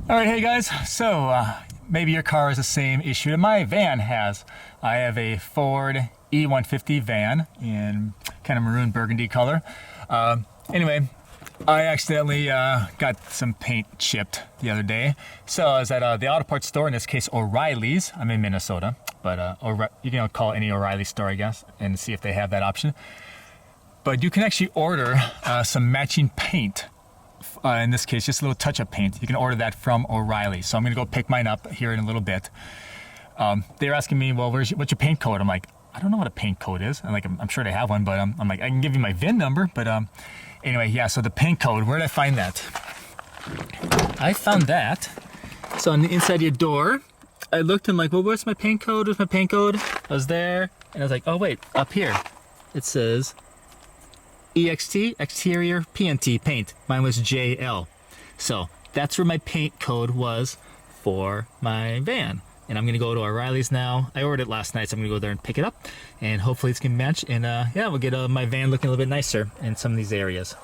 All right, hey guys. So maybe your car has the same issue that my van has. I have a Ford E150 van in kind of maroon burgundy color. Anyway, I accidentally got some paint chipped the other day. So I was at the auto parts store, in this case O'Reilly's. I'm in Minnesota, but you can call any O'Reilly store, I guess, and see if they have that option. But you can actually order some matching paint. In this case, just a little touch-up paint. You can order that from O'Reilly. So I'm going to go pick mine up here in a little bit. They're asking me, well, what's your paint code? I'm like, I don't know what a paint code is. I'm sure they have one, but I'm like, I can give you my VIN number. But anyway, yeah, so the paint code, where did I find that? I found that. So on the inside of your door, I looked and I'm like, well, where's my paint code? Where's my paint code? I was there, and I was like, oh, wait, up here. It says EXT, exterior PNT paint. Mine was JL. So that's where my paint code was for my van. And I'm gonna go to O'Reilly's now. I ordered it last night, so I'm gonna go there and pick it up. And hopefully it's gonna match. And yeah, we'll get my van looking a little bit nicer in some of these areas.